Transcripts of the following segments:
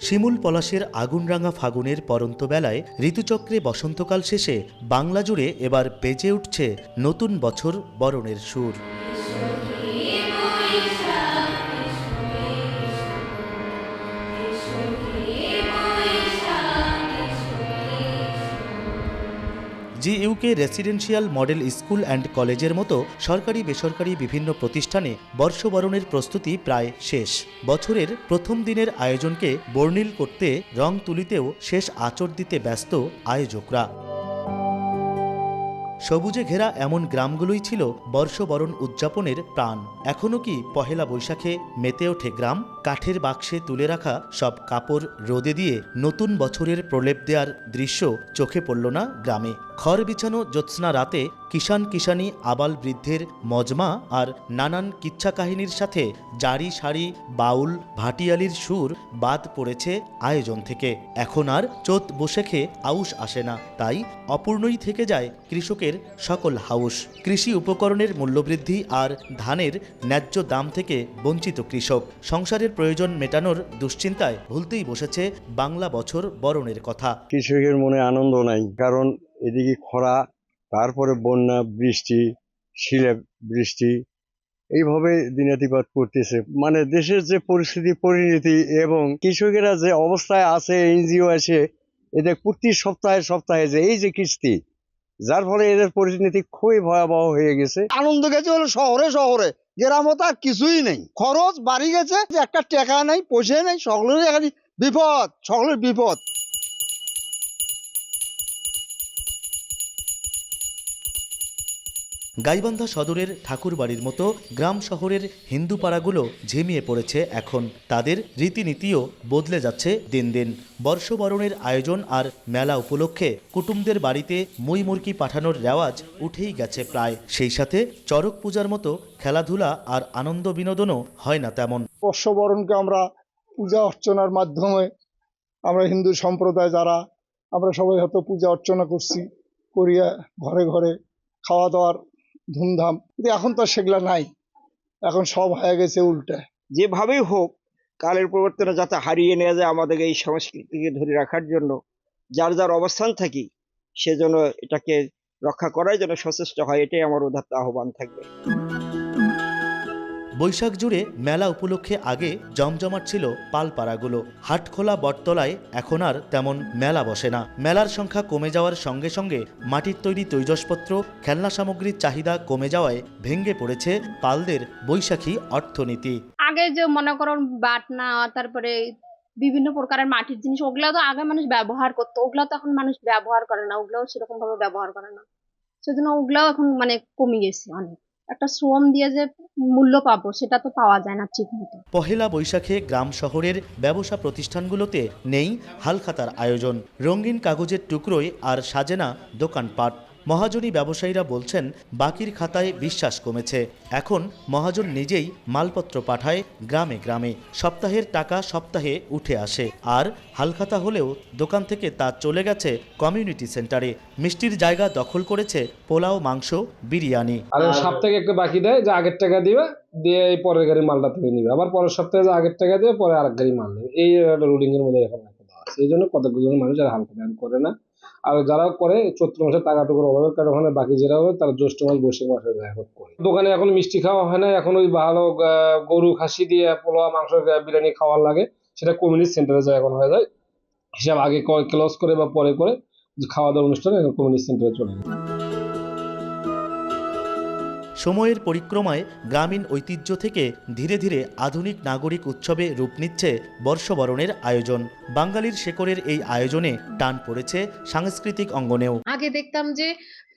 শিমুল পলাশের আগুনরাঙা ফাগুনের পরন্ত বেলায় ঋতুচক্রে বসন্তকাল শেষে বাংলা জুড়ে এবার বেজে উঠছে নতুন বছর বরণের সুর। জিইউকে রেসিডেন্সিয়াল মডেল স্কুল অ্যান্ড কলেজের মতো সরকারি বেসরকারি বিভিন্ন প্রতিষ্ঠানে বর্ষবরণের প্রস্তুতি প্রায় শেষ। বছরের প্রথম দিনের আয়োজনকে বর্ণিল করতে রং তুলিতেও শেষ আঁচড় দিতে ব্যস্ত আয়োজকরা। সবুজে ঘেরা এমন গ্রামগুলোই ছিল বর্ষবরণ উদযাপনের প্রাণ। এখনও কি পহেলা বৈশাখে মেতে ওঠে গ্রাম? কাঠের বাক্সে তুলে রাখা সব কাপড় রোদে দিয়ে নতুন বছরের প্রলেপ দেওয়ার দৃশ্য চোখে পড়ল না গ্রামে। খড় বিছানো জ্যোৎস্না রাতে কিষান কিষানি আবাল বৃদ্ধের মজমা আর নানান কিচ্ছা কাহিনীর সাথে জারি সারি বাউল ভাটিয়ালির সুর বাদ পড়েছে আয়োজন থেকে। এখন আর চোত বৈশাখে আউশ আসে না, তাই অপূর্ণই থেকে যায় কৃষকের সকল হাউস। কৃষি উপকরণের মূল্যবৃদ্ধি আর ধানের ন্যায্য দাম থেকে বঞ্চিত কৃষক। সংসারের প্রয়োজন মেটানোর দুশ্চিন্তায় ভুলতেই বসেছে বাংলা বছর বরণের কথা। কৃষকের মনে আনন্দ নাই, কারণ এদিকে খরা, তারপরে বন্যা, বৃষ্টি, শিলে বৃষ্টি, এইভাবে দিনাতিপাত করতেছে। মানে দেশের যে পরিণতি এবং কৃষকেরা যে অবস্থায় আছে, এনজিও আছে, এদের প্রতি সপ্তাহে যে এই যে কিস্তি, যার ফলে এদের পরিণতি খুবই ভয়াবহ হয়ে গেছে। আনন্দ গেছে হলো শহরে, গ্রামে তো কিছুই নেই, খরচ বাড়ি গেছে, একটা টাকা নেই, পয়সা নেই, সকলের বিপদ। গাইবান্ধা সদরের ঠাকুরবাড়ির মতো গ্রাম শহরের হিন্দু পাড়াগুলো ঝিমিয়ে পড়েছে এখন। তাদের রীতিনীতিও বদলে যাচ্ছে দিন দিন। বর্ষবরণের আয়োজন আর মেলা উপলক্ষে কুটুমদের বাড়িতে মই মুরগি পাঠানোর রেওয়াজ উঠেই গেছে প্রায়। সেই সাথে চড়ক পূজার মতো খেলাধুলা আর আনন্দ বিনোদনও হয় না তেমন। বর্ষবরণকে আমরা পূজা অর্চনার মাধ্যমে, আমরা হিন্দু সম্প্রদায় যারা, আমরা সবাই হয়তো পূজা অর্চনা করিয়া ঘরে ঘরে খাওয়া দাওয়ার ধুমধাম, কিন্তু এখন তো সেগুলা নাই, এখন সব হয়ে গেছে উল্টা। যেভাবেই হোক কালের পরিবর্তনে যাতে হারিয়ে নেওয়া যায়, আমাদের এই সংস্কৃতিকে ধরে রাখার জন্য যার অবস্থান থাকি, সেজন্য এটাকে রক্ষা করার জন্য সচেষ্ট হয়, এটাই আমার উদাত্ত আহ্বান থাকবে। বৈশাখ জুড়ে মেলা উপলক্ষে আগে জমজমাট ছিল পালপাড়াগুলো। হাটখোলা বটতলায় এখন আর তেমন মেলা বসে না। মেলার সংখ্যা কমে যাওয়ার সঙ্গে সঙ্গে মাটির তৈরি তৈজসপত্র, খেলনা সামগ্রীর চাহিদা কমে যাওয়ায় ভেঙে পড়েছে পালদের বৈশাখী অর্থনীতি। আগে যে মনে করুন বাটনা, তারপরে বিভিন্ন প্রকারের মাটির জিনিস, ওগুলা তো আগে মানুষ ব্যবহার করতো, ওগুলা তো এখন মানুষ ব্যবহার করে না, ওগুলাও সেরকম ভাবে ব্যবহার করে না, সেজন্য ওগুলাও এখন কমে গেছে অনেক। একটা শ্রম দিয়ে যে মূল্য পাবো সেটা তো পাওয়া যায় না ঠিক মতো। পহেলা বৈশাখে গ্রাম শহরের ব্যবসা প্রতিষ্ঠানগুলোতে নেই হালখাতার আয়োজন। রঙিন কাগজের টুকরোয় আর সাজে না দোকানপাট। মহাজনী ব্যবসায়ীরা বলছেন বাকির খাতায় বিশ্বাস কমেছে। এখন মহাজন নিজেই মালপত্র পাঠায় গ্রামে গ্রামে। সপ্তাহের টাকা সপ্তাহে উঠে আসে, আর হালখাতা হলেও দোকান থেকে তা চলে গেছে কমিউনিটি সেন্টারে। মিষ্টির জায়গা দখল করেছে পোলাও, মাংস, বিরিয়ানি। আর সপ্তাহে একটা বাকি দেয়, যে আগের টাকা দিবে, দিয়ে এই পরের গাড়ি মালটা তুমি নিবে, আবার পরের সপ্তাহে যে আগের টাকা দিয়ে পরে আরেক গাড়ি মাল নেবে। এই রুলিং এর মধ্যে এখন রাখা দেওয়া আছে। এই জন্য কতগুলো মানুষ আর হালখাতা করে না, আর যারা করে চৈত্র মাসে টাকা টুকুর অভাবের কারণে বাকি যারা হবে তারা জ্যৈষ্ঠ মাস বৈশাখ মাসে এখন করে। দোকানে এখন মিষ্টি খাওয়া হয় না, এখন ওই ভালো গরু খাসি দিয়ে পোলা মাংস বিরিয়ানি খাওয়ার লাগে, সেটা কমিউনিটি সেন্টারে যায় এখন হয়ে যায়। হিসাব আগে ক্লোজ করে বা পরে করে খাওয়া দাওয়ার অনুষ্ঠানে কমিউনিটি সেন্টারে চলে যায়। সময়ের পরিক্রমায় গ্রামীণ ঐতিহ্য থেকে ধীরে ধীরে আধুনিক নাগরিক উৎসবে রূপ নিচ্ছে বর্ষবরণের আয়োজন। বাঙালির শেকড়ের এই আয়োজনে টান পড়েছে সাংস্কৃতিক অঙ্গনেও। আগে দেখতাম যে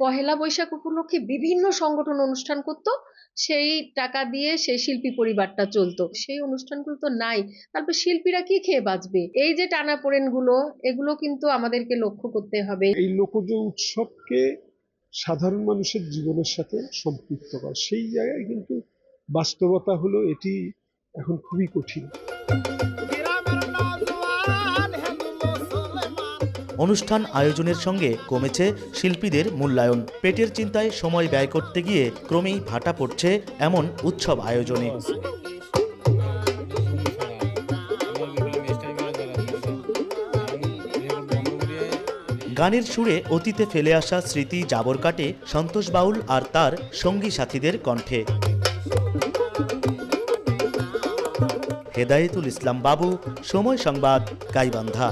পহেলা বৈশাখ উপলক্ষে বিভিন্ন সংগঠন অনুষ্ঠান করত, সেই টাকা দিয়ে সেই শিল্পী পরিবারটা চলতো। সেই অনুষ্ঠানগুলো তো নাই, তারপর শিল্পীরা কি খেয়ে বাঁচবে? এই যে টানাপোড়েন গুলো, এগুলো কিন্তু আমাদেরকে লক্ষ্য করতে হবে। এই লোকজ উৎসবকে সাধারণ মানুষের জীবনের সাথে সম্পৃক্ত করা, সেই জায়গায় কিন্তু বাস্তবতা হলো এটি এখন খুবই কঠিন। অনুষ্ঠান আয়োজনের সঙ্গে কমেছে শিল্পীদের মূল্যায়ন। পেটের চিন্তায় সময় ব্যয় করতে গিয়ে ক্রমেই ভাটা পড়ছে এমন উৎসব আয়োজনে। গানের সুরে অতীতে ফেলে আসা স্মৃতি জাবর কাটে সন্তোষ বাউল আর তার সঙ্গী সাথীদের কণ্ঠে। হেদায়েতুল ইসলাম বাবু, সময় সংবাদ, গাইবান্ধা।